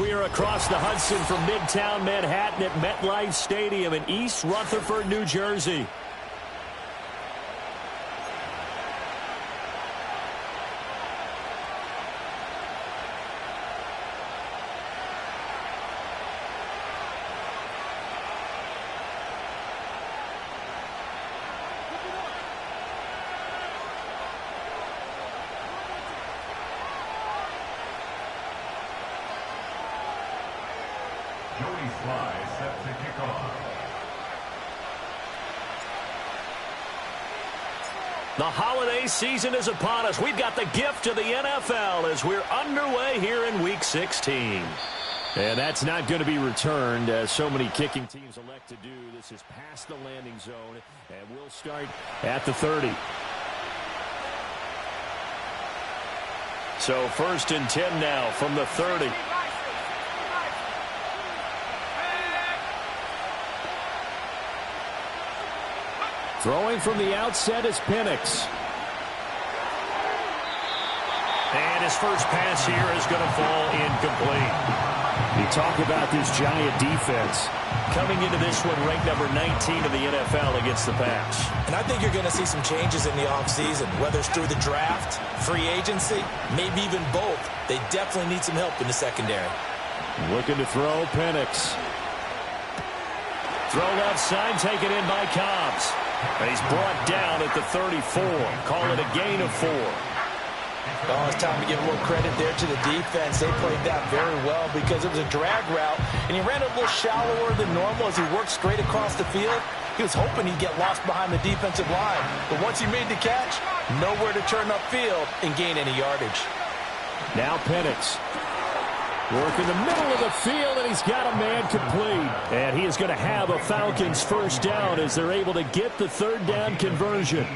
We are across the Hudson from Midtown Manhattan at MetLife Stadium in East Rutherford, New Jersey. The holiday season is upon us. We've got the gift of the NFL as we're underway here in Week 16. And that's not going to be returned, as so many kicking teams elect to do. This is past the landing zone, and we'll start at the 30. So 1st and 10 now from the 30. Throwing from the outset is Penix. And his first pass here is going to fall incomplete. You talk about this giant defense. Coming into this one ranked number 19 in the NFL against the pass. And I think you're going to see some changes in the offseason, whether it's through the draft, free agency, maybe even both. They definitely need some help in the secondary. Looking to throw, Penix. Throw left side, taken in by Cobbs. And he's brought down at the 34. Call it a gain of 4. Oh, it's time to give a little credit there to the defense. They played that very well because it was a drag route, and he ran a little shallower than normal as he worked straight across the field. He was hoping he'd get lost behind the defensive line, but once he made the catch, nowhere to turn upfield and gain any yardage. Now Penix. Work in the middle of the field, and he's got a man complete. And he is going to have a Falcons first down as they're able to get the third down conversion.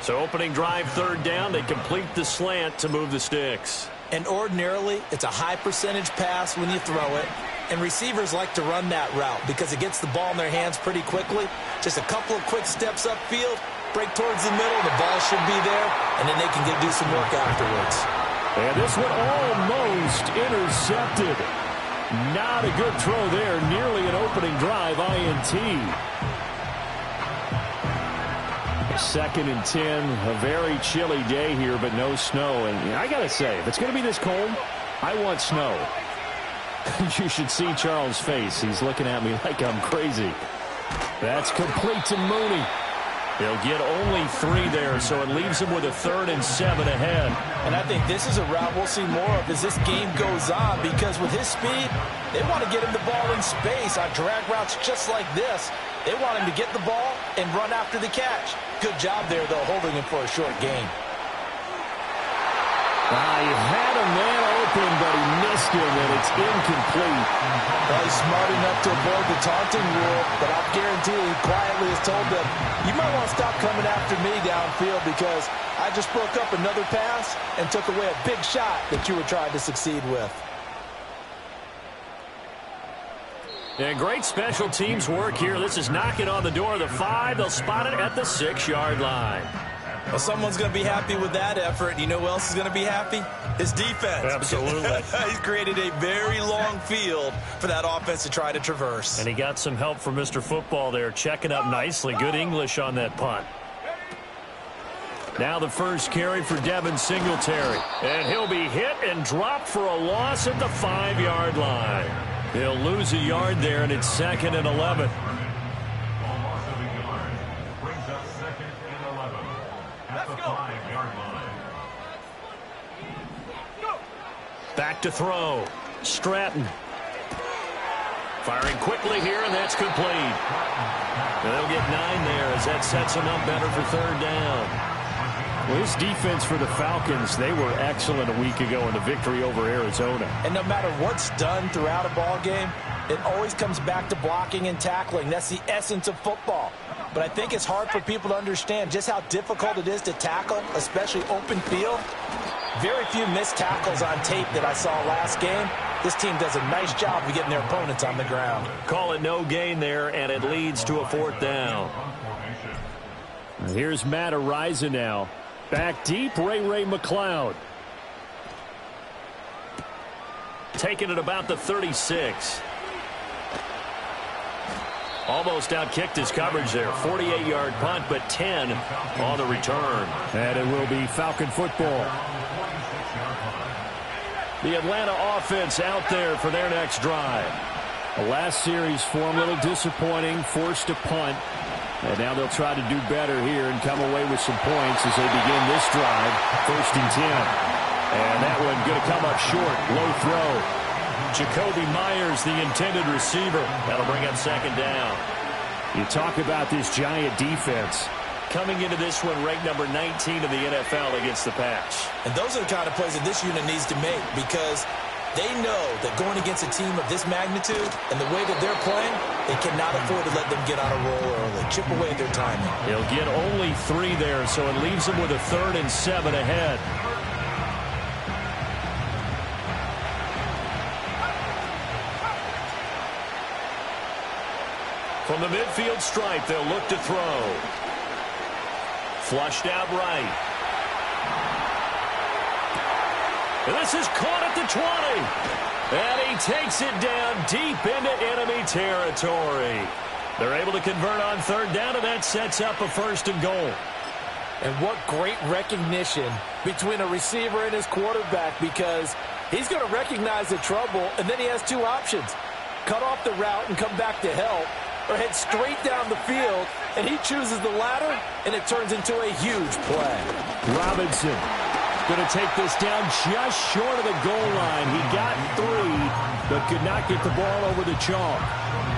So opening drive, third down, they complete the slant to move the sticks. And ordinarily, it's a high percentage pass when you throw it. And receivers like to run that route because it gets the ball in their hands pretty quickly. Just a couple of quick steps upfield, break towards the middle, the ball should be there, and then they can do some work afterwards. And this one almost intercepted. Not a good throw there. Nearly an opening drive INT. 2nd and 10. A very chilly day here, but no snow. And I got to say, if it's going to be this cold, I want snow. You should see Charles' face. He's looking at me like I'm crazy. That's complete to Mooney. He'll get only 3 there, so it leaves him with a 3rd and 7 ahead. And I think this is a route we'll see more of as this game goes on, because with his speed, they want to get him the ball in space on drag routes just like this. They want him to get the ball and run after the catch. Good job there, though, holding him for a short gain. He had a man open, but he missed him, and it's incomplete. Well, he's smart enough to avoid the taunting rule, but I'll guarantee he quietly has told them, you might want to stop coming after me downfield because I just broke up another pass and took away a big shot that you were trying to succeed with. And great special teams work here. This is knocking on the door of the 5. They'll spot it at the 6-yard line. Well, someone's going to be happy with that effort. You know who else is going to be happy? His defense. Absolutely. He's created a very long field for that offense to try to traverse. And he got some help from Mr. Football there, checking up nicely. Good English on that punt. Now the first carry for Devin Singletary. And he'll be hit and dropped for a loss at the 5-yard line. He'll lose a yard there, and it's 2nd and 11. Back to throw. Stratton. Firing quickly here, and that's complete. And they'll get 9 there as that sets them up better for third down. Well, this defense for the Falcons, they were excellent a week ago in the victory over Arizona. And no matter what's done throughout a ball game, it always comes back to blocking and tackling. That's the essence of football. But I think it's hard for people to understand just how difficult it is to tackle, especially open field. Very few missed tackles on tape that I saw last game. This team does a nice job of getting their opponents on the ground. Call it no gain there, and it leads to a 4th down. Here's Matt Ariza now. Back deep, Ray McCloud. taken at about the 36. Almost outkicked his coverage there. 48-yard punt, but 10 on the return. And it will be Falcon football. The Atlanta offense out there for their next drive. The last series for them, a little disappointing, forced a punt. And now they'll try to do better here and come away with some points as they begin this drive. 1st and 10. And that one going to come up short. Low throw. Jacoby Myers, the intended receiver. That'll bring up 2nd down. You talk about this giant defense. Coming into this one, ranked number 19 in the NFL against the pass. And those are the kind of plays that this unit needs to make, because they know that going against a team of this magnitude and the way that they're playing, they cannot afford to let them get on a roll early. Chip away at their timing. He'll get only 3 there, so it leaves them with a 3rd and 7 ahead. From the midfield stripe, they'll look to throw. Flushed out right. And this is caught at the 20. And he takes it down deep into enemy territory. They're able to convert on 3rd down, and that sets up a 1st and goal. And what great recognition between a receiver and his quarterback, because he's going to recognize the trouble, and then he has 2 options. Cut off the route and come back to help, or head straight down the field, and he chooses the latter, and it turns into a huge play. Robinson going to take this down just short of the goal line. He got 3, but could not get the ball over the chalk.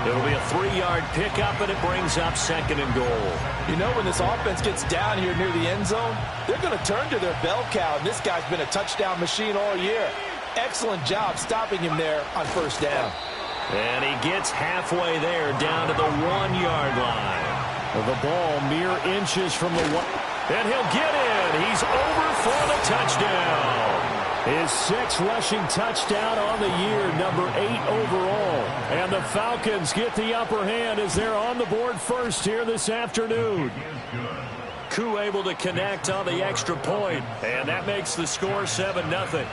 It'll be a 3-yard pickup, and it brings up 2nd and goal. You know, when this offense gets down here near the end zone, they're going to turn to their bell cow, and this guy's been a touchdown machine all year. Excellent job stopping him there on 1st down. And he gets halfway there, down to the 1-yard line. The ball mere inches from the 1. And he'll get in. He's over for the touchdown. His 6th rushing touchdown on the year, number 8 overall. And the Falcons get the upper hand as they're on the board first here this afternoon. Koo able to connect on the extra point, and that makes the score 7-0.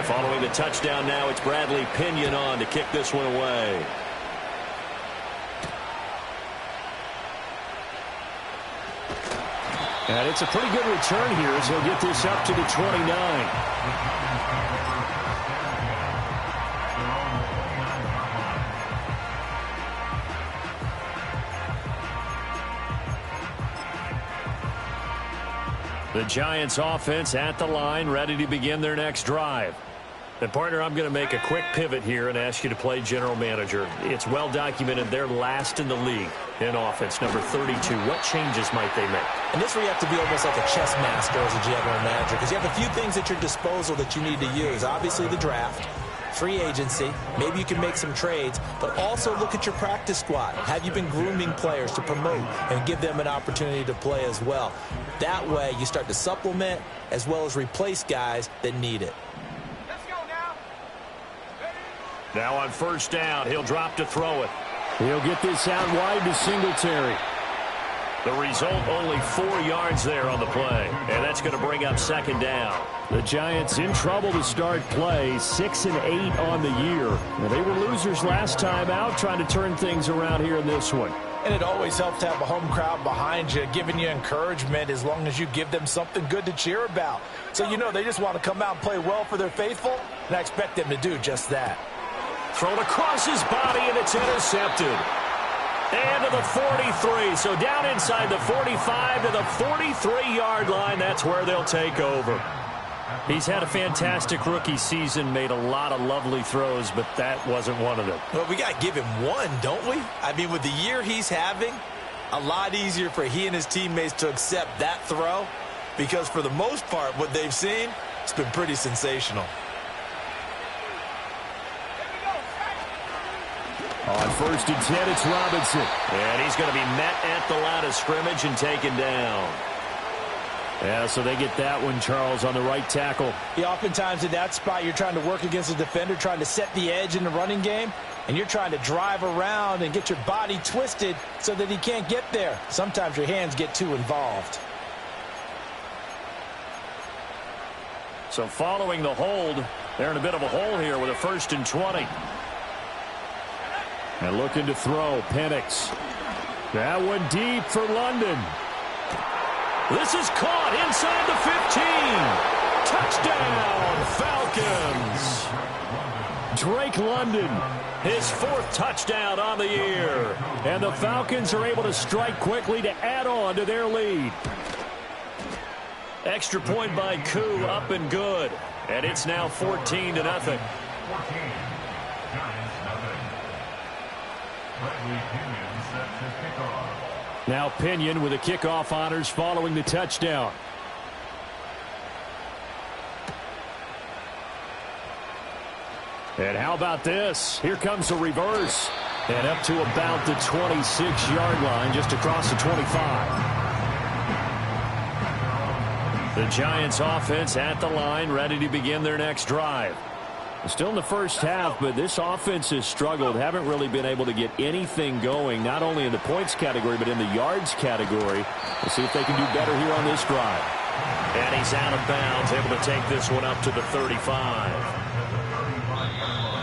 Following the touchdown now, it's Bradley Pinion on to kick this one away. And it's a pretty good return here as he'll get this up to the 29. The Giants offense at the line, ready to begin their next drive. And, partner, I'm going to make a quick pivot here and ask you to play general manager. It's well documented they're last in the league in offense, number 32. What changes might they make? And this where you have to be almost like a chess master as a general manager, because you have a few things at your disposal that you need to use. Obviously, the draft, free agency, maybe you can make some trades, but also look at your practice squad. Have you been grooming players to promote and give them an opportunity to play as well? That way, you start to supplement as well as replace guys that need it. Now on 1st down, he'll drop to throw it. He'll get this out wide to Singletary. The result, only 4 yards there on the play, and that's going to bring up 2nd down. The Giants in trouble to start play, 6 and 8 on the year. Now, they were losers last time out, trying to turn things around here in this one. And it always helps to have a home crowd behind you, giving you encouragement as long as you give them something good to cheer about. So you know they just want to come out and play well for their faithful, and I expect them to do just that. Thrown across his body, and it's intercepted. And to the 43. So down inside the 45 to the 43-yard line. That's where they'll take over. He's had a fantastic rookie season, made a lot of lovely throws, but that wasn't one of them. Well, we got to give him one, don't we? I mean, with the year he's having, a lot easier for he and his teammates to accept that throw, because for the most part, what they've seen, it's been pretty sensational. On 1st and 10, it's Robinson. And he's going to be met at the line of scrimmage and taken down. Yeah, so they get that one, Charles, on the right tackle. Yeah, oftentimes in that spot, you're trying to work against a defender, trying to set the edge in the running game. and you're trying to drive around and get your body twisted so that he can't get there. Sometimes your hands get too involved. So following the hold, they're in a bit of a hole here with a 1st and 20. And looking to throw, Penix. That one deep for London. This is caught inside the 15. Touchdown, Falcons. Drake London, his 4th touchdown on the year. And the Falcons are able to strike quickly to add on to their lead. Extra point by Koo, up and good. And it's now 14-0. Now Pinion with the kickoff honors following the touchdown. And how about this? Here comes the reverse. And up to about the 26-yard line, just across the 25. The Giants offense at the line, ready to begin their next drive. Still in the first half, but this offense has struggled. Haven't really been able to get anything going, not only in the points category, but in the yards category. We'll see if they can do better here on this drive. And he's out of bounds, able to take this one up to the 35.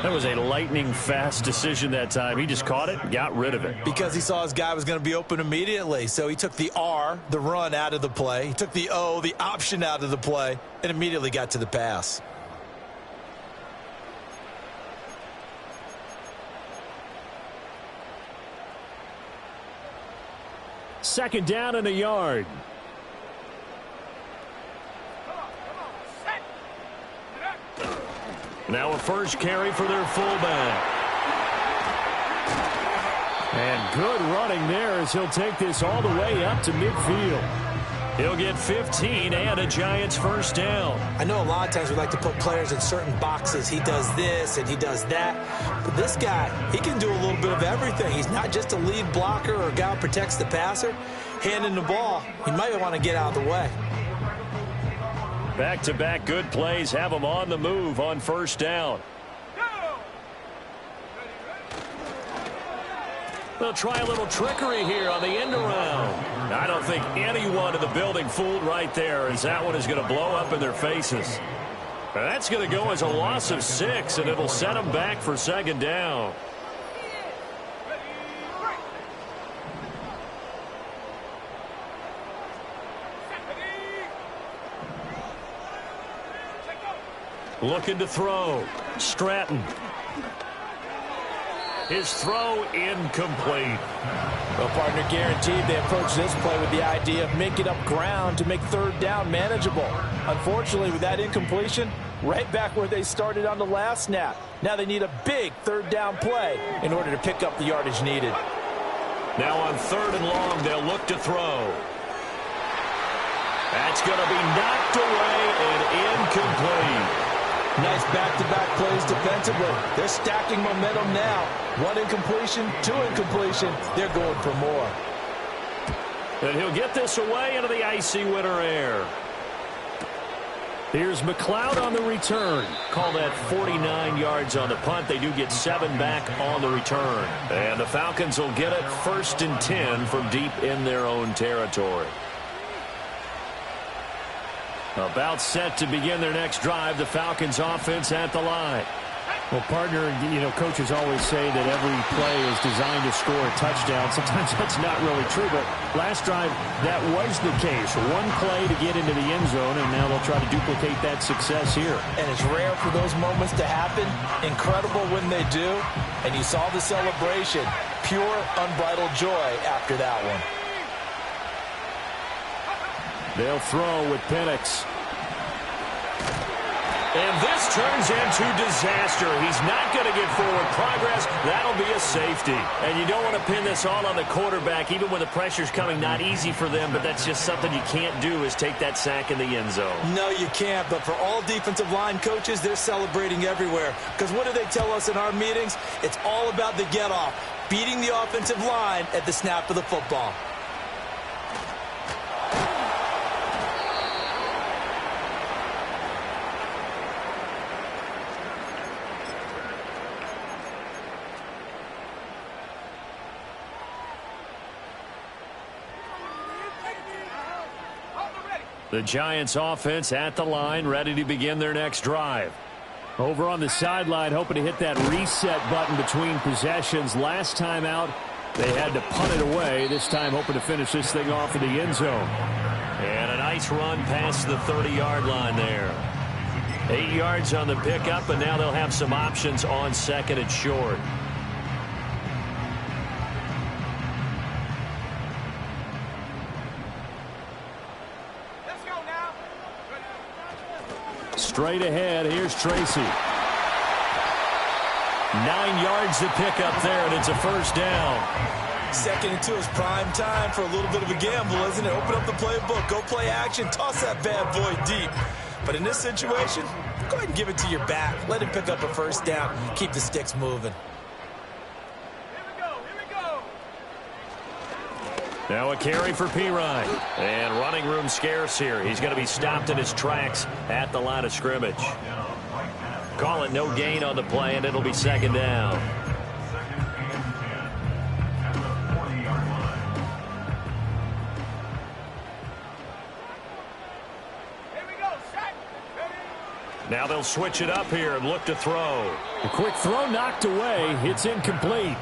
That was a lightning-fast decision that time. He just caught it and got rid of it. Because he saw his guy was going to be open immediately. So he took the R, the run, out of the play. He took the O, the option, out of the play, and immediately got to the pass. Second down and a yard. Now a first carry for their fullback. And good running there as he'll take this all the way up to midfield. He'll get 15 and a Giants first down. I know a lot of times we like to put players in certain boxes. He does this and he does that. But this guy, he can do a little bit of everything. He's not just a lead blocker or a guy who protects the passer. Handing the ball, he might want to get out of the way. Back-to-back good plays have him on the move on first down. They'll try a little trickery here on the end around. I don't think anyone in the building fooled right there, as that one is going to blow up in their faces. That's going to go as a loss of 6, and it'll set them back for second down. Looking to throw. Stratton. His throw incomplete. Well, partner, guaranteed they approach this play with the idea of making up ground to make third down manageable. Unfortunately, with that incompletion, right back where they started on the last snap. Now they need a big third down play in order to pick up the yardage needed. Now on 3rd and long, they'll look to throw. That's going to be knocked away and incomplete. Nice back-to-back plays defensively. They're stacking momentum now. 1 incompletion, 2 incompletion. They're going for more. And he'll get this away into the icy winter air. Here's McLeod on the return. Call that 49 yards on the punt. They do get 7 back on the return. And the Falcons will get it 1st and 10 from deep in their own territory. About set to begin their next drive, the Falcons offense at the line. Well, partner, you know, coaches always say that every play is designed to score a touchdown. Sometimes that's not really true, but last drive, that was the case. 1 play to get into the end zone, and now they'll try to duplicate that success here. And it's rare for those moments to happen. Incredible when they do. And you saw the celebration. Pure, unbridled joy after that one. They'll throw with Penix. And this turns into disaster. He's not going to get forward progress. That'll be a safety. And you don't want to pin this all on the quarterback, even when the pressure's coming. Not easy for them, but that's just something you can't do, is take that sack in the end zone. No, you can't. But for all defensive line coaches, they're celebrating everywhere. Because what do they tell us in our meetings? It's all about the get-off, beating the offensive line at the snap of the football. The Giants offense at the line, ready to begin their next drive. Over on the sideline, hoping to hit that reset button between possessions. Last time out, they had to punt it away. This time hoping to finish this thing off in the end zone. And a nice run past the 30-yard line there. 8 yards on the pickup, and now they'll have some options on second and short. Straight ahead, here's Tracy. 9 yards to pick up there, and it's a first down. 2nd and 2 is prime time for a little bit of a gamble, isn't it? Open up the playbook, go play action, toss that bad boy deep. But in this situation, go ahead and give it to your back. Let him pick up a first down. Keep the sticks moving. Now a carry for Pirine. And running room scarce here. He's going to be stopped in his tracks at the line of scrimmage. Call it no gain on the play, and it'll be second down. Now they'll switch it up here and look to throw. A quick throw knocked away. It's incomplete.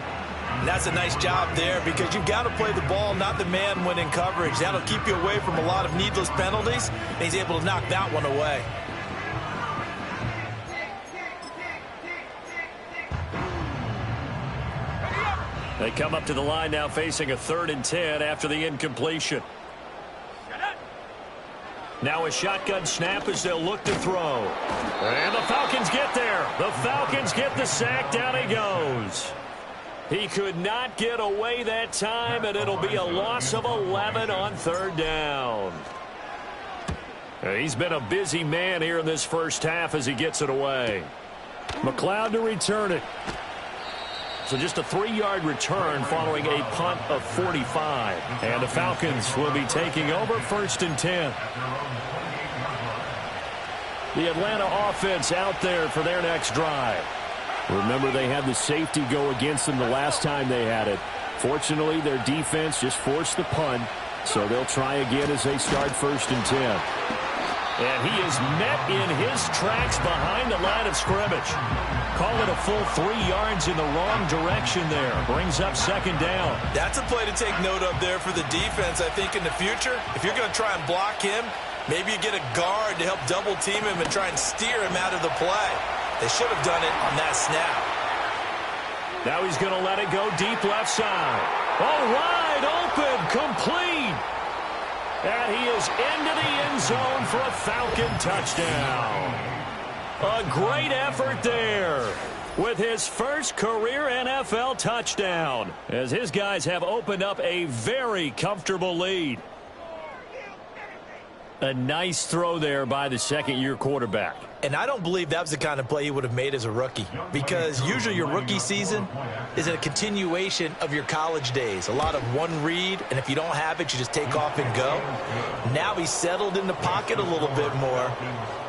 And that's a nice job there because you've got to play the ball, not the man when in coverage. That'll keep you away from a lot of needless penalties, and he's able to knock that one away. They come up to the line now facing a 3rd and 10 after the incompletion. Now a shotgun snap as they'll look to throw. And the Falcons get there. The Falcons get the sack. Down he goes. He could not get away that time, and it'll be a loss of 11 on 3rd down. He's been a busy man here in this first half as he gets it away. McLeod to return it. So just a 3-yard return following a punt of 45. And the Falcons will be taking over 1st and 10. The Atlanta offense out there for their next drive. Remember, they had the safety go against them the last time they had it. Fortunately, their defense just forced the punt, so they'll try again as they start 1st and 10. And he is met in his tracks behind the line of scrimmage. Call it a full 3 yards in the wrong direction there. Brings up 2nd down. That's a play to take note of there for the defense, I think, in the future. If you're going to try and block him, maybe you get a guard to help double team him and try and steer him out of the play. They should have done it on that snap. Now he's going to let it go deep left side. Oh, wide open, complete. And he is into the end zone for a Falcon touchdown. A great effort there with his first career NFL touchdown, as his guys have opened up a very comfortable lead. A nice throw there by the second-year quarterback. And I don't believe that was the kind of play he would have made as a rookie, because usually your rookie season is a continuation of your college days. A lot of one read, and if you don't have it, you just take off and go. Now he's settled in the pocket a little bit more,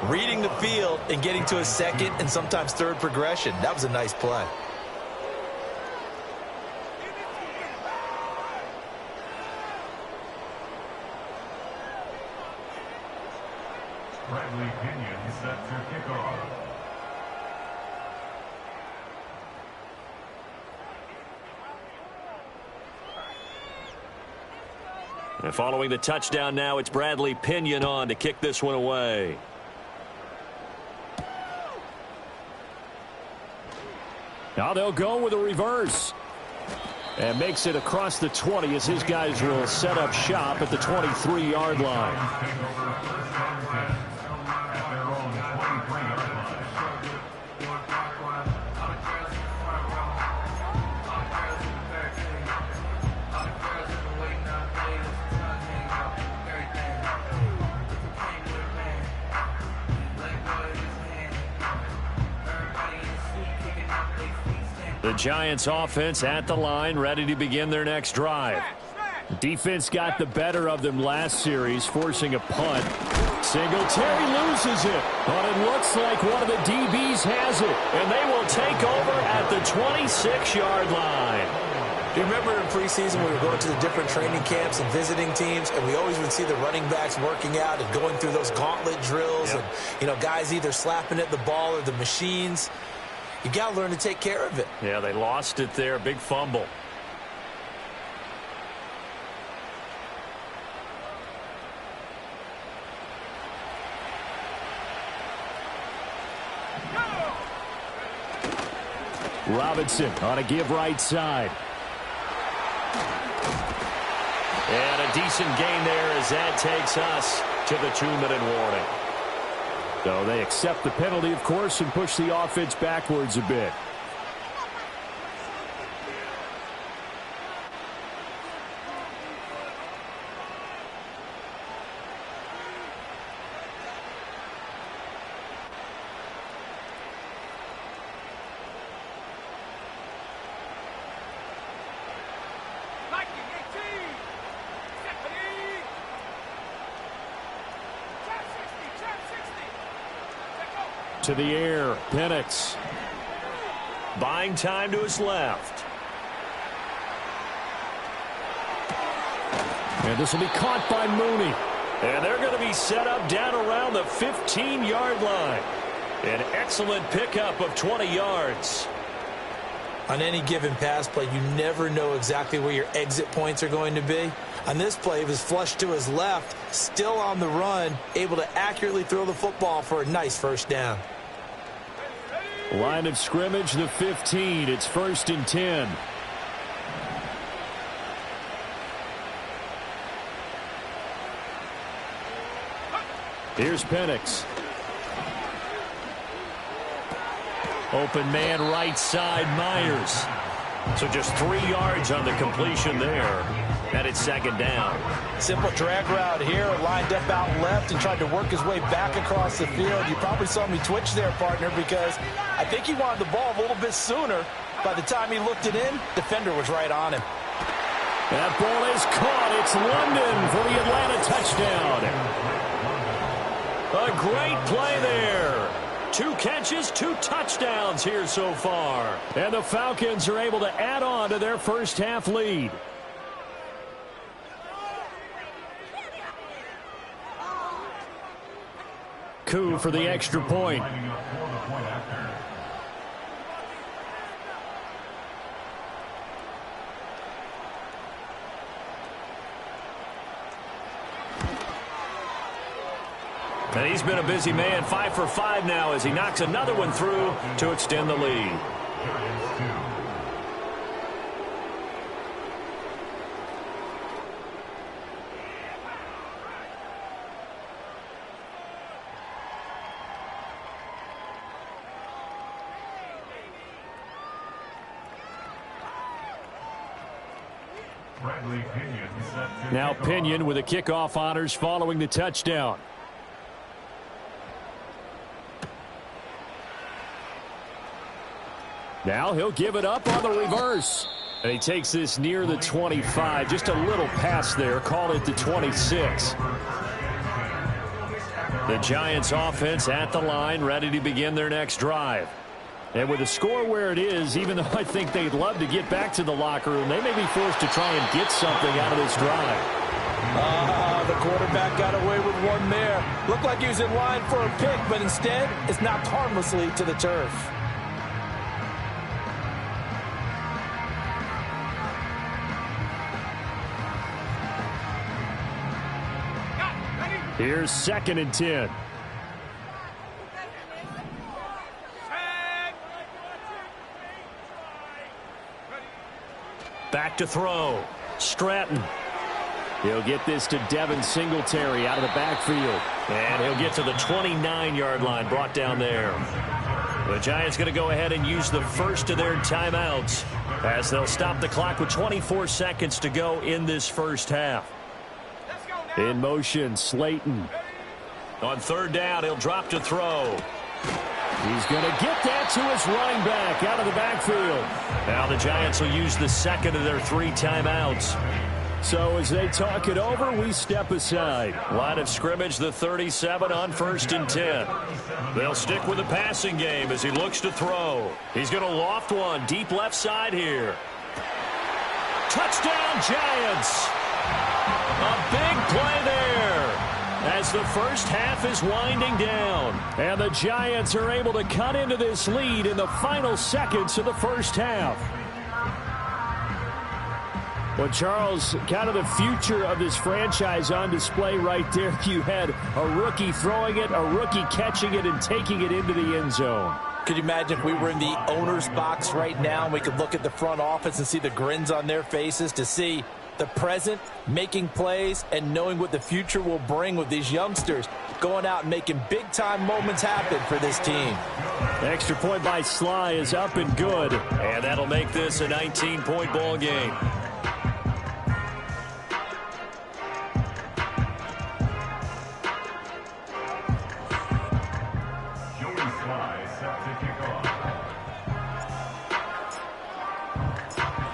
reading the field and getting to a second and sometimes third progression. That was a nice play. Bradley Pinion is set to kick off. And following the touchdown now, it's Bradley Pinion on to kick this one away. Now they'll go with a reverse. And makes it across the 20 as his guys will set up shop at the 23-yard line. The Giants offense at the line, ready to begin their next drive. Defense got the better of them last series, forcing a punt. Singletary loses it, but it looks like one of the DBs has it, and they will take over at the 26-yard line. Do you remember in preseason we were going to the different training camps and visiting teams, and we always would see the running backs working out and going through those gauntlet drills, and, you know, guys either slapping at the ball or the machines. You got to learn to take care of it. Yeah, they lost it there. Big fumble. Robinson on a give right side. And a decent gain there as that takes us to the 2-minute warning. So they accept the penalty, of course, and push the offense backwards a bit. To the air, Penix. Buying time to his left. And this will be caught by Mooney. And they're going to be set up down around the 15-yard line. An excellent pickup of 20 yards. On any given pass play, you never know exactly where your exit points are going to be. On this play, it was flushed to his left, still on the run, able to accurately throw the football for a nice first down. Line of scrimmage, the 15. It's 1st and 10. Here's Penix. Open man right side, Myers. So just 3 yards on the completion there. And it's 2nd down. Simple drag route here, lined up out left and tried to work his way back across the field. You probably saw me twitch there, partner, because I think he wanted the ball a little bit sooner. By the time he looked it in, defender was right on him. That ball is caught. It's London for the Atlanta touchdown. A great play there. 2 catches, 2 touchdowns here so far. And the Falcons are able to add on to their first half lead. Coup for the extra point. And he's been a busy man, 5 for 5 now as he knocks another one through to extend the lead. Now Pinion with the kickoff honors following the touchdown. Now he'll give it up on the reverse. And he takes this near the 25. Just a little pass there. Call it the 26. The Giants offense at the line, ready to begin their next drive. And with the score where it is, even though I think they'd love to get back to the locker room, they may be forced to try and get something out of this drive. The quarterback got away with one there. Looked like he was in line for a pick, but instead, it's knocked harmlessly to the turf. Here's 2nd and 10. Back to throw. Stratton. He'll get this to Devin Singletary out of the backfield. And he'll get to the 29-yard line, brought down there. The Giants going to go ahead and use the first of their timeouts as they'll stop the clock with 24 seconds to go in this first half. In motion, Slayton. On 3rd down, he'll drop to throw. He's going to get that to his running back out of the backfield. Now the Giants will use the 2nd of their 3 timeouts. So as they talk it over, we step aside. Line of scrimmage, the 37 on 1st and 10. They'll stick with the passing game as he looks to throw. He's going to loft one deep left side here. Touchdown, Giants. A big play there as the first half is winding down. And the Giants are able to cut into this lead in the final seconds of the first half. Well, Charles, kind of the future of this franchise on display right there. You had a rookie throwing it, a rookie catching it, and taking it into the end zone. Could you imagine if we were in the owner's box right now and we could look at the front office and see the grins on their faces, to see the present making plays and knowing what the future will bring with these youngsters going out and making big-time moments happen for this team. The extra point by Sly is up and good, and that'll make this a 19-point ball game.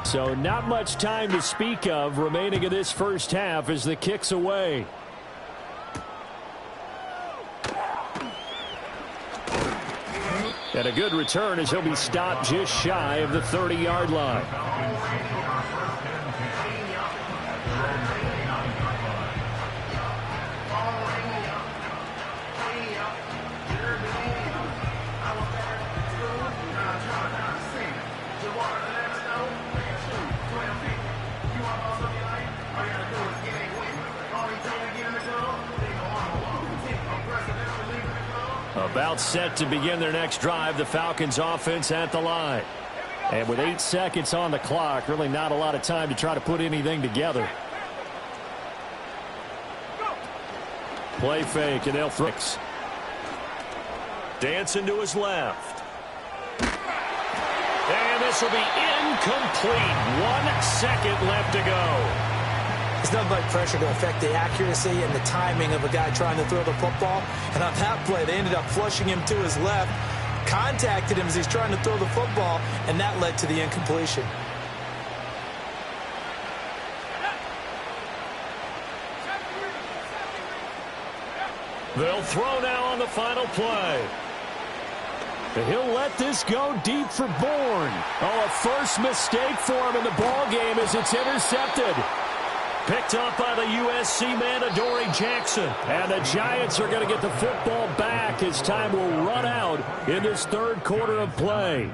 So not much time to speak of remaining in this first half as the kick's away. And a good return as he'll be stopped just shy of the 30-yard line. About set to begin their next drive, the Falcons offense at the line. And with 8 seconds on the clock, really not a lot of time to try to put anything together. Play fake, and they'll throw. Dancing to his left. And this will be incomplete. 1 second left to go. It's nothing but pressure to affect the accuracy and the timing of a guy trying to throw the football. And on that play, they ended up flushing him to his left, contacted him as he's trying to throw the football, and that led to the incompletion. They'll throw now on the final play. He'll let this go deep for Bourne. Oh, a first mistake for him in the ball game as it's intercepted. Picked up by the USC man, Adoree Jackson. And the Giants are going to get the football back as time will run out in this third quarter of play.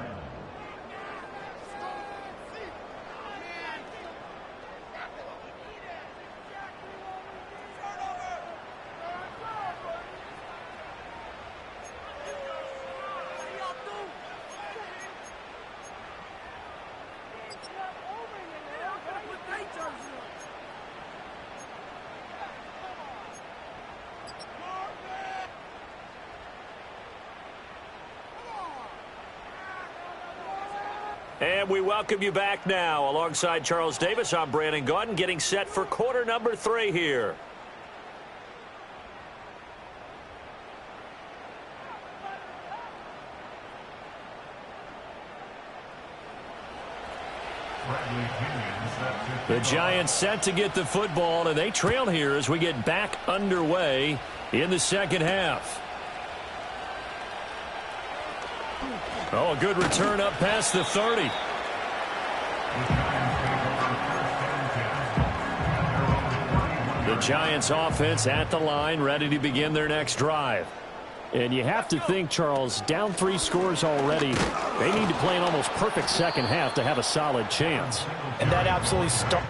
And we welcome you back now. Alongside Charles Davis, I'm Brandon Gaudin, getting set for quarter number 3 here. The Giants set to get the football, and they trail here as we get back underway in the second half. Oh, a good return up past the 30. The Giants offense at the line, ready to begin their next drive. And you have to think, Charles, down 3 scores already. They need to play an almost perfect second half to have a solid chance. And that absolutely starts.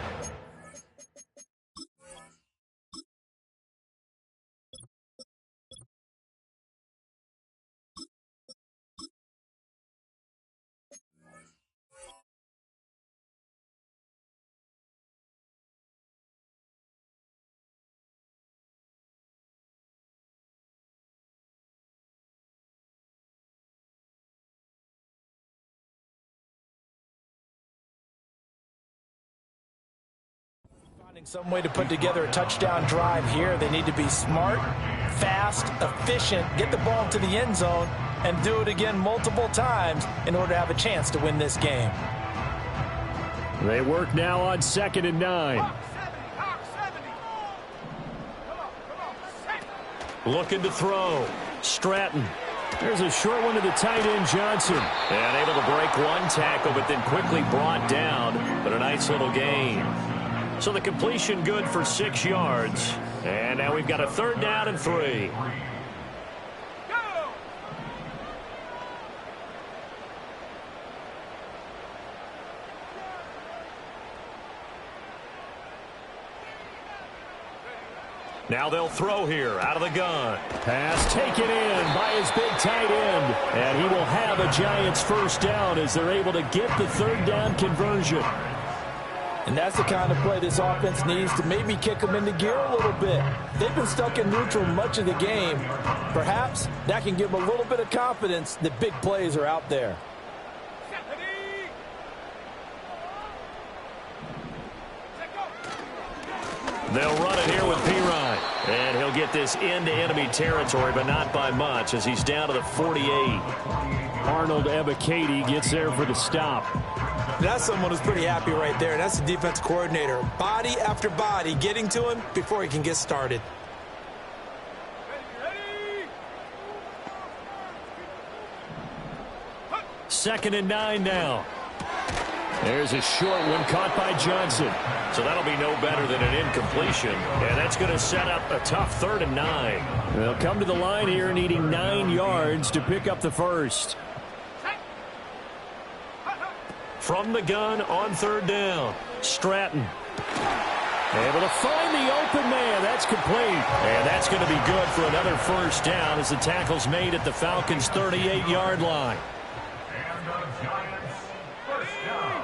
Some way to put together a touchdown drive here. They need to be smart, fast, efficient, get the ball to the end zone, and do it again multiple times in order to have a chance to win this game. They work now on 2nd and 9. Looking to throw. Stratton. There's a short one to the tight end, Johnson. And able to break one tackle, but then quickly brought down. But a nice little gain. So the completion good for 6 yards. And now we've got a 3rd down and 3. Now they'll throw here out of the gun. Pass taken in by his big tight end. And he will have a Giants 1st down as they're able to get the 3rd down conversion. And that's the kind of play this offense needs to maybe kick them into gear a little bit. They've been stuck in neutral much of the game. Perhaps that can give them a little bit of confidence that big plays are out there. They'll run it here with Pirine. And he'll get this into enemy territory, but not by much as he's down to the 48. Arnold Ebiketie gets there for the stop. That's someone who's pretty happy right there. That's the defense coordinator. Body after body getting to him before he can get started. Second and 9 now. There's a short one caught by Johnson. So that'll be no better than an incompletion. And that's going to set up a tough 3rd and 9. They'll come to the line here needing 9 yards to pick up the 1st. From the gun on 3rd down. Stratton. Able to find the open man. That's complete. And that's going to be good for another 1st down as the tackle's made at the Falcons' 38-yard line. And the Giants, 1st down.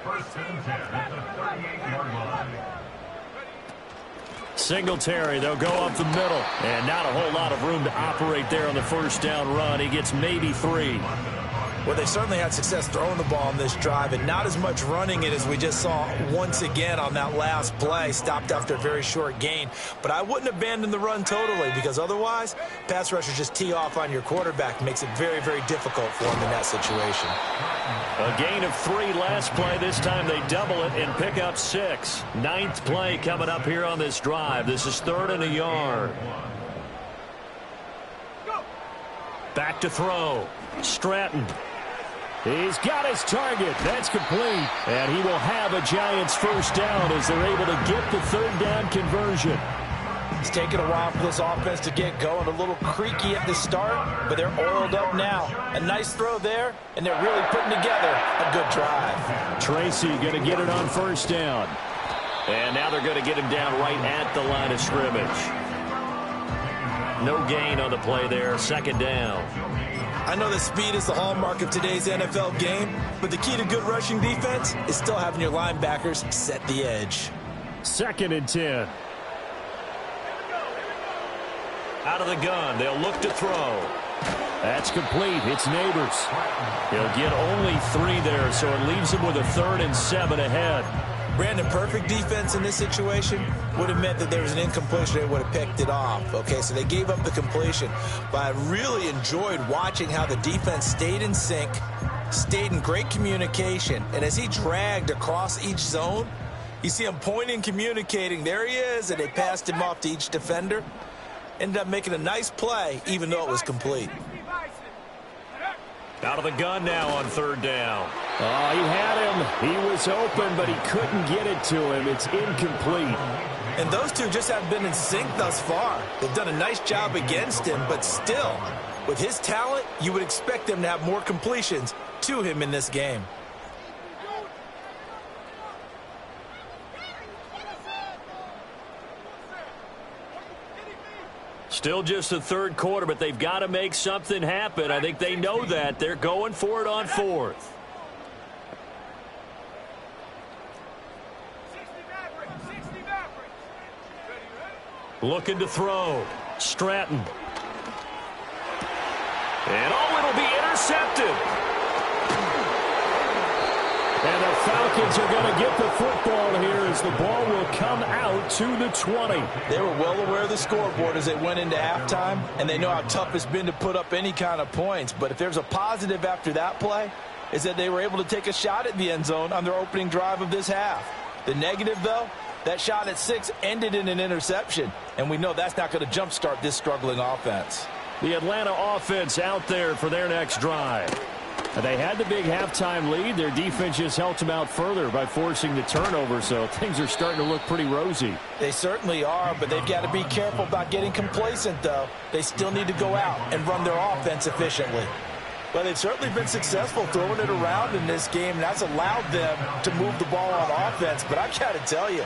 1st and 10 at the 38-yard line. Singletary, they'll go up the middle. And not a whole lot of room to operate there on the 1st down run. He gets maybe 3. Well, they certainly had success throwing the ball on this drive and not as much running it as we just saw once again on that last play. Stopped after a very short gain. But I wouldn't abandon the run totally because otherwise, pass rushers just tee off on your quarterback. Makes it very, very difficult for him in that situation. A gain of 3 last play. This time they double it and pick up 6. 9th play coming up here on this drive. This is 3rd and a yard. Back to throw. Stratton. He's got his target. That's complete. And he will have a Giants 1st down as they're able to get the 3rd down conversion. It's taken a while for this offense to get going. A little creaky at the start, but they're oiled up now. A nice throw there, and they're really putting together a good drive. Tracy going to get it on 1st down. And now they're going to get him down right at the line of scrimmage. No gain on the play there. 2nd down. I know that speed is the hallmark of today's NFL game, but the key to good rushing defense is still having your linebackers set the edge. 2nd and 10. Out of the gun, they'll look to throw. That's complete. It's Neighbors. He'll get only 3 there, so it leaves him with a 3rd and 7 ahead. Brandon, perfect defense in this situation would have meant that there was an incompletion. They would have picked it off. Okay, so they gave up the completion. But I really enjoyed watching how the defense stayed in sync, stayed in great communication. And as he dragged across each zone, you see him pointing, communicating. There he is, and they passed him off to each defender. Ended up making a nice play, even though it was complete. Out of the gun now on 3rd down. Oh, he had him. He was open, but he couldn't get it to him. It's incomplete. And those two just haven't been in sync thus far. They've done a nice job against him, but still, with his talent, you would expect them to have more completions to him in this game. Still just the 3rd quarter, but they've got to make something happen. I think they know that. They're going for it on 4th. Looking to throw. Stratton. And it'll be intercepted. And the Falcons are going to get the football here as the ball will come out to the 20. They were well aware of the scoreboard as they went into halftime, and they know how tough it's been to put up any kind of points. But if there's a positive after that play, is that they were able to take a shot at the end zone on their opening drive of this half. The negative, though, that shot at 6 ended in an interception, and we know that's not going to jumpstart this struggling offense. The Atlanta offense out there for their next drive. They had the big halftime lead. Their defense just helped them out further by forcing the turnover, so things are starting to look pretty rosy. They certainly are, but they've got to be careful about getting complacent, though. They still need to go out and run their offense efficiently. Well, they've certainly been successful throwing it around in this game, and that's allowed them to move the ball on offense. But I've got to tell you,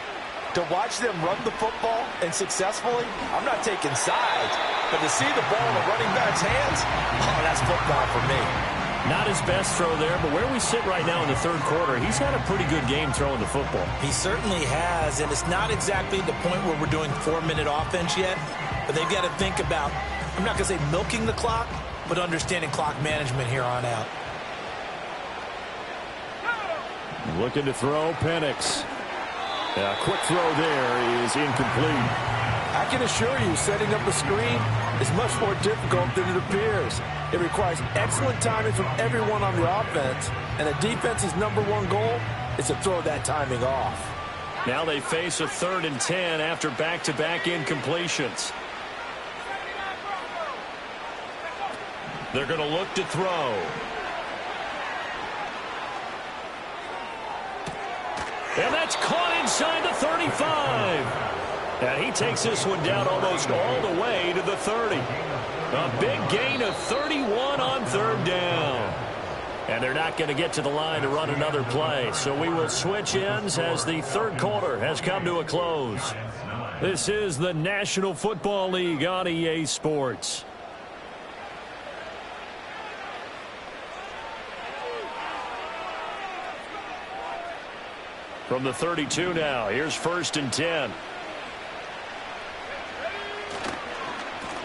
to watch them run the football and successfully, I'm not taking sides, but to see the ball in the running back's hands, oh, that's football for me. Not his best throw there, but where we sit right now in the third quarter, he's had a pretty good game throwing the football. He certainly has, and it's not exactly the point where we're doing 4-minute offense yet, but they've got to think about, I'm not going to say milking the clock, but understanding clock management here on out. Looking to throw, Penix. A quick throw there is incomplete. I can assure you, setting up a screen is much more difficult than it appears. It requires excellent timing from everyone on the offense, and the defense's #1 goal is to throw that timing off. Now they face a 3rd and 10 after back-to-back incompletions. They're going to look to throw. And that's caught inside the 35. And he takes this one down almost all the way to the 30. A big gain of 31 on 3rd down. And they're not going to get to the line to run another play. So we will switch ends as the third quarter has come to a close. This is the National Football League on EA Sports. From the 32 now, here's 1st and 10.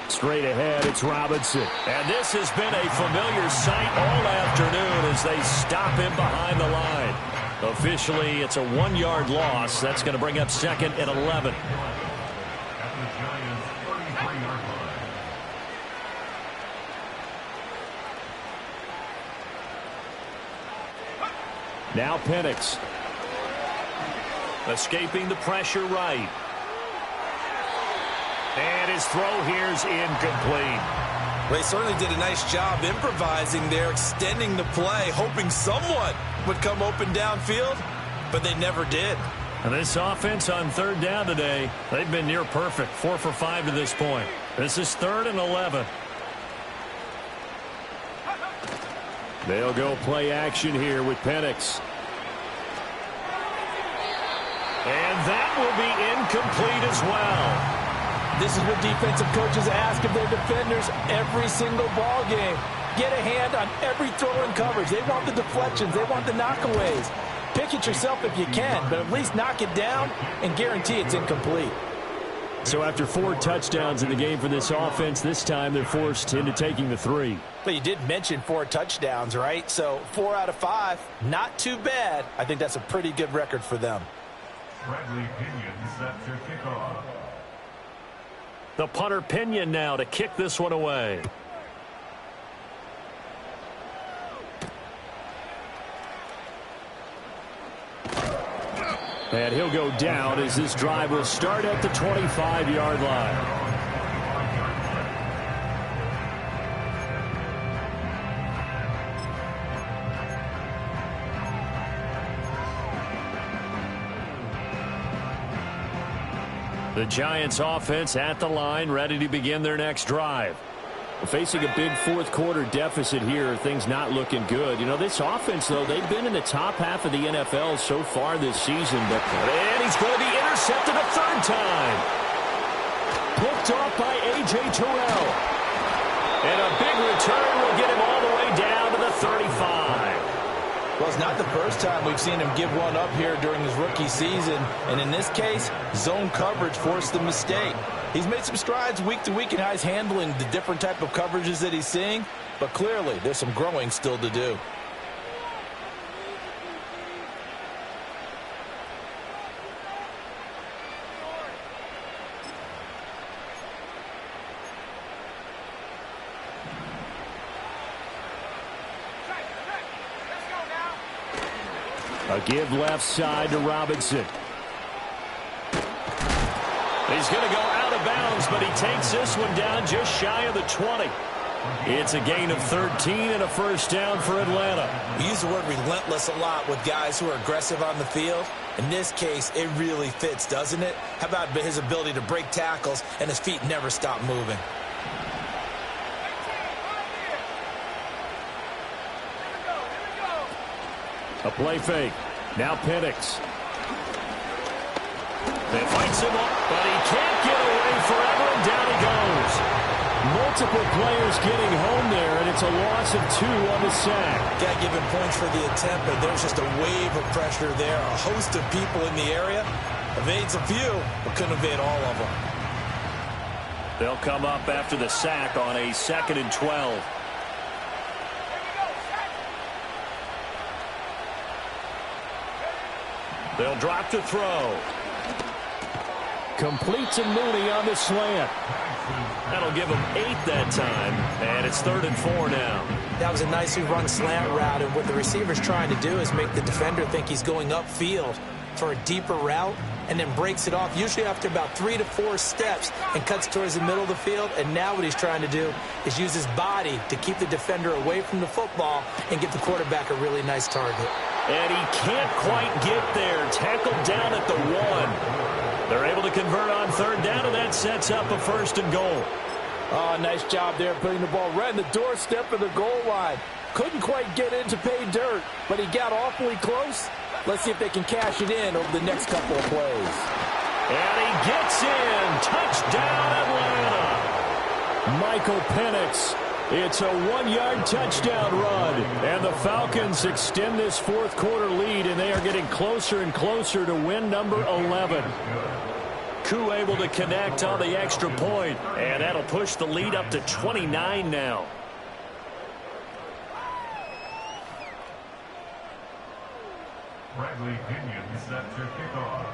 Straight ahead, it's Robinson. And this has been a familiar sight all afternoon as they stop him behind the line. Officially, it's a 1-yard loss. That's going to bring up 2nd and 11. Now Penix. Escaping the pressure right. And his throw here is incomplete. They certainly did a nice job improvising there, extending the play, hoping someone would come open downfield, but they never did. And this offense on 3rd down today, they've been near perfect, 4 for 5 to this point. This is 3rd and 11. They'll go play action here with Penix. And that will be incomplete as well. This is what defensive coaches ask of their defenders every single ball game. Get a hand on every throw in coverage. They want the deflections. They want the knockaways. Pick it yourself if you can, but at least knock it down and guarantee it's incomplete. So after 4 touchdowns in the game for this offense, this time they're forced into taking the 3. But you did mention 4 touchdowns, right? So 4 out of 5, not too bad. I think that's a pretty good record for them. Bradley Pinion set to kickoff. The punter Pinion now to kick this one away. And he'll go down as this drive will start at the 25-yard line. The Giants offense at the line, ready to begin their next drive. Facing a big fourth quarter deficit here, things not looking good. You know, this offense, though, they've been in the top half of the NFL so far this season. And he's going to be intercepted a 3rd time. Picked off by A.J. Terrell. And a big return will get him all the way down to the 35. Well, it's not the first time we've seen him give one up here during his rookie season. And in this case, zone coverage forced the mistake. He's made some strides week to week in how he's handling the different type of coverages that he's seeing. But clearly, there's some growing still to do. A give left side to Robinson. He's going to go out of of bounds, but he takes this one down just shy of the 20. It's a gain of 13 and a first down for Atlanta. We use the word relentless a lot with guys who are aggressive on the field. In this case, it really fits, doesn't it? How about his ability to break tackles and his feet never stop moving? A play fake. Now Penix. They fights him up, but he can't get away forever, and down he goes. Multiple players getting home there, and it's a loss of 2 on the sack. Got to give him points for the attempt, but there's just a wave of pressure there. A host of people in the area. Evades a few, but couldn't evade all of them. They'll come up after the sack on a 2nd and 12. They'll drop to throw. Complete to Mooney on the slant. That'll give him 8 that time, and it's 3rd and 4 now. That was a nicely run slant route, and what the receiver's trying to do is make the defender think he's going upfield for a deeper route, and then breaks it off, usually after about 3 to 4 steps, and cuts towards the middle of the field. And now what he's trying to do is use his body to keep the defender away from the football and give the quarterback a really nice target. And he can't quite get there. Tackled down at the 1. They're able to convert on 3rd down, and that sets up a 1st and goal. Oh, nice job there putting the ball right in the doorstep of the goal line. Couldn't quite get in to pay dirt, but he got awfully close. Let's see if they can cash it in over the next couple of plays. And he gets in. Touchdown, Atlanta. Michael Penix. It's a 1-yard touchdown run. And the Falcons extend this 4th quarter lead, and they are getting closer and closer to win number 11. Koo able to connect on the extra point, and that'll push the lead up to 29 now. Bradley Pinion set to kickoff.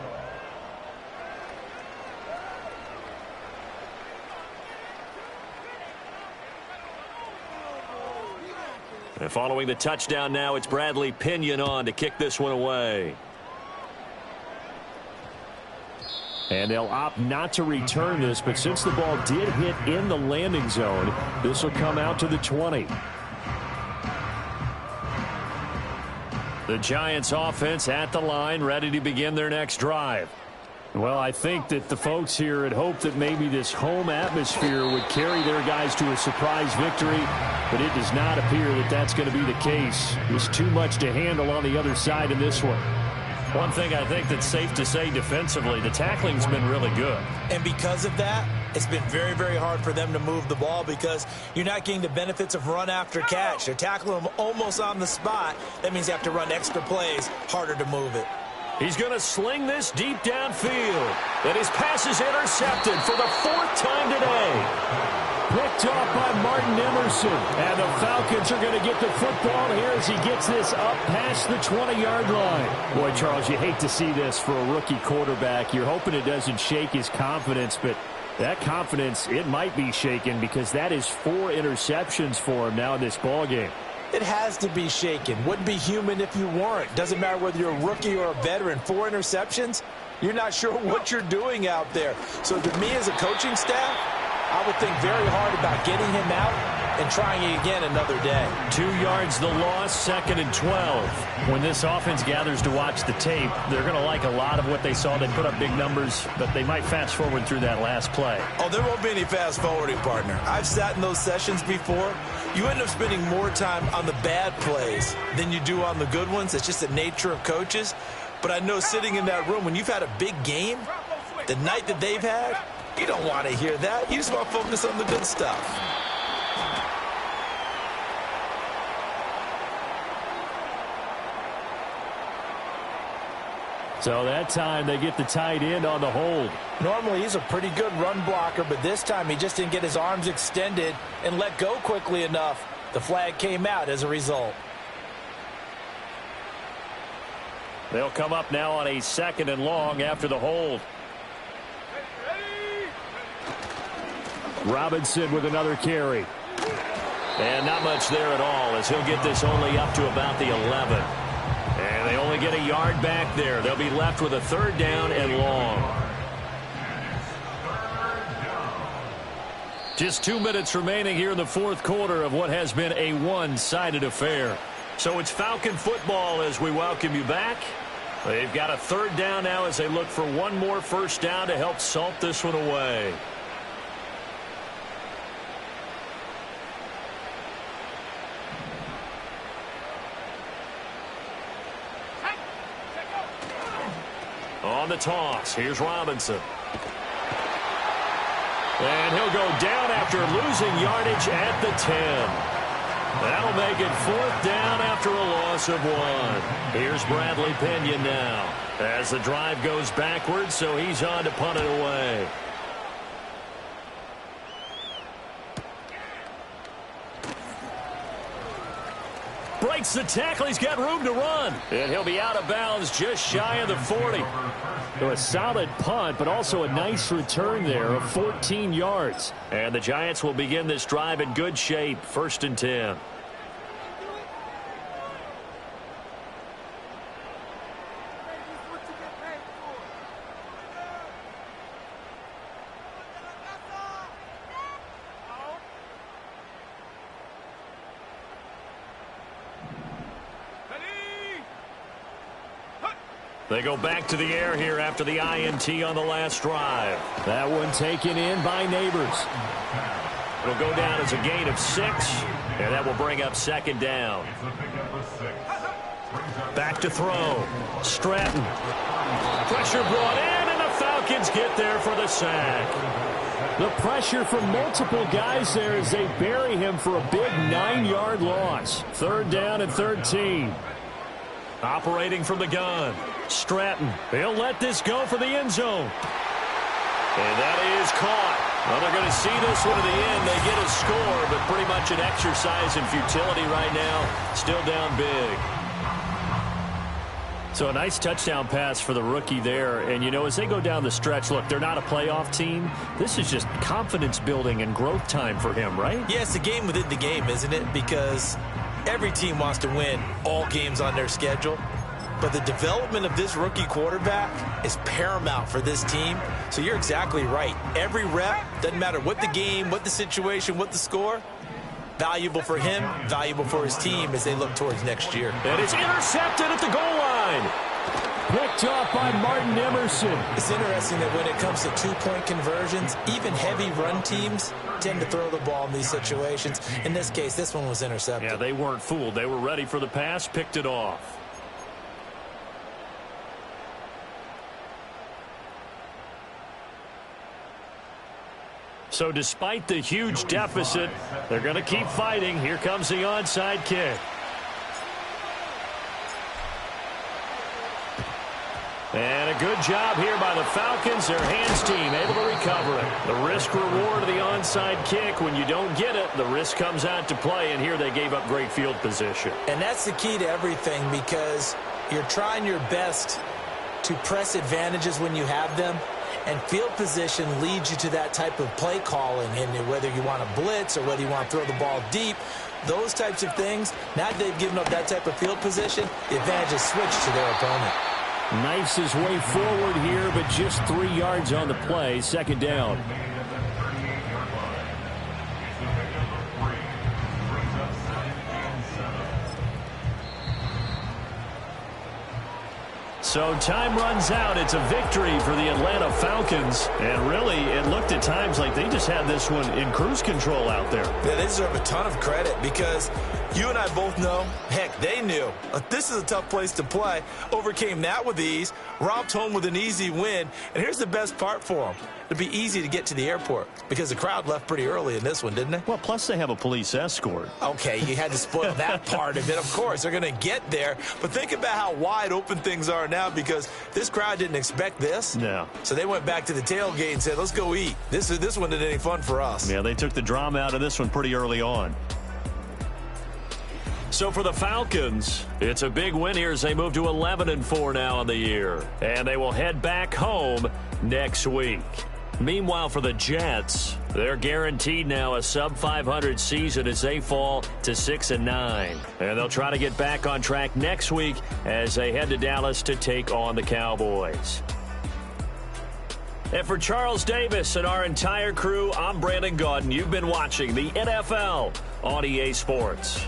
And following the touchdown now, it's Bradley Pinion on to kick this one away. And they'll opt not to return this, but since the ball did hit in the landing zone, this will come out to the 20. The Giants offense at the line, ready to begin their next drive. Well, I think that the folks here had hoped that maybe this home atmosphere would carry their guys to a surprise victory, but it does not appear that that's going to be the case. There's too much to handle on the other side in this one. One thing I think that's safe to say defensively, the tackling's been really good. And because of that, it's been very, very hard for them to move the ball because you're not getting the benefits of run after catch. They're tackling them almost on the spot. That means you have to run extra plays, harder to move it. He's going to sling this deep downfield. And his pass is intercepted for the 4th time today. Picked off by Martin Emerson. And the Falcons are going to get the football here as he gets this up past the 20-yard line. Boy, Charles, you hate to see this for a rookie quarterback. You're hoping it doesn't shake his confidence, but that confidence, it might be shaken because that is 4 interceptions for him now in this ballgame. It has to be shaken. Wouldn't be human if you weren't. Doesn't matter whether you're a rookie or a veteran. 4 interceptions, you're not sure what you're doing out there. So to me as a coaching staff, I would think very hard about getting him out and trying it again another day. 2 yards the loss, 2nd and 12. When this offense gathers to watch the tape, they're going to like a lot of what they saw. They put up big numbers, but they might fast forward through that last play. Oh, there won't be any fast forwarding, partner. I've sat in those sessions before. You end up spending more time on the bad plays than you do on the good ones. It's just the nature of coaches. But I know sitting in that room, when you've had a big game, the night that they've had, you don't want to hear that. You just want to focus on the good stuff. So that time they get the tight end on the hold. Normally he's a pretty good run blocker, but this time he just didn't get his arms extended and let go quickly enough. The flag came out as a result. They'll come up now on a 2nd and long after the hold. Robinson with another carry. And not much there at all as he'll get this only up to about the 11. And they only get a yard back there. They'll be left with a 3rd down and long. Just 2 minutes remaining here in the fourth quarter of what has been a one-sided affair. So it's Falcon football as we welcome you back. They've got a third down now as they look for one more first down to help salt this one away. On the toss, here's Robinson. And he'll go down after losing yardage at the 10. That'll make it fourth down after a loss of 1. Here's Bradley Pinion now as the drive goes backwards, so he's on to punt it away. Breaks the tackle. He's got room to run. And he'll be out of bounds just shy of the 40. So a solid punt, but also a nice return there of 14 yards. And the Giants will begin this drive in good shape. 1st and 10. They go back to the air here after the INT on the last drive. That one taken in by Neighbors. It'll go down as a gain of 6, and that will bring up 2nd down. Back to throw. Stratton. Pressure brought in, and the Falcons get there for the sack. The pressure from multiple guys there as they bury him for a big 9-yard loss. 3rd down and 13. Operating from the gun. Stratton. He'll let this go for the end zone. And that is caught. Well, they're going to see this one to the end. They get a score, but pretty much an exercise in futility right now. Still down big. So a nice touchdown pass for the rookie there. And, you know, as they go down the stretch, look, they're not a playoff team. This is just confidence building and growth time for him, right? Yeah, it's a game within the game, isn't it? Because every team wants to win all games on their schedule. But the development of this rookie quarterback is paramount for this team. So you're exactly right. Every rep, doesn't matter what the game, what the situation, what the score, valuable for him, valuable for his team as they look towards next year. And it's intercepted at the goal line. Picked off by Martin Emerson. It's interesting that when it comes to two-point conversions, even heavy run teams tend to throw the ball in these situations. In this case, this one was intercepted. Yeah, they weren't fooled. They were ready for the pass, picked it off. So despite the huge deficit, they're going to keep fighting. Here comes the onside kick. And a good job here by the Falcons. Their hands team able to recover it. The risk reward of the onside kick. When you don't get it, the risk comes out to play. And here they gave up great field position. And that's the key to everything, because you're trying your best to press advantages when you have them. And field position leads you to that type of play calling, and whether you want to blitz or whether you want to throw the ball deep, those types of things. Now that they've given up that type of field position, the advantage is switched to their opponent. Knifes his way forward here, but just 3 yards on the play. 2nd down. So time runs out. It's a victory for the Atlanta Falcons. And really, it looked at times like they just had this one in cruise control out there. Yeah, they deserve a ton of credit, because you and I both know, heck, they knew. This is a tough place to play. Overcame that with ease. Romped home with an easy win. And here's the best part for them. It'd be easy to get to the airport because the crowd left pretty early in this one, didn't they? Well, plus they have a police escort. Okay, you had to spoil that part of it. Of course, they're going to get there. But think about how wide open things are now, because this crowd didn't expect this. No. So they went back to the tailgate and said, let's go eat. This one isn't any fun for us. Yeah, they took the drama out of this one pretty early on. So for the Falcons, it's a big win here as they move to 11-4 now on the year. And they will head back home next week. Meanwhile, for the Jets, they're guaranteed now a sub-500 season as they fall to 6-9. And they'll try to get back on track next week as they head to Dallas to take on the Cowboys. And for Charles Davis and our entire crew, I'm Brandon Gaudin. You've been watching the NFL on EA Sports.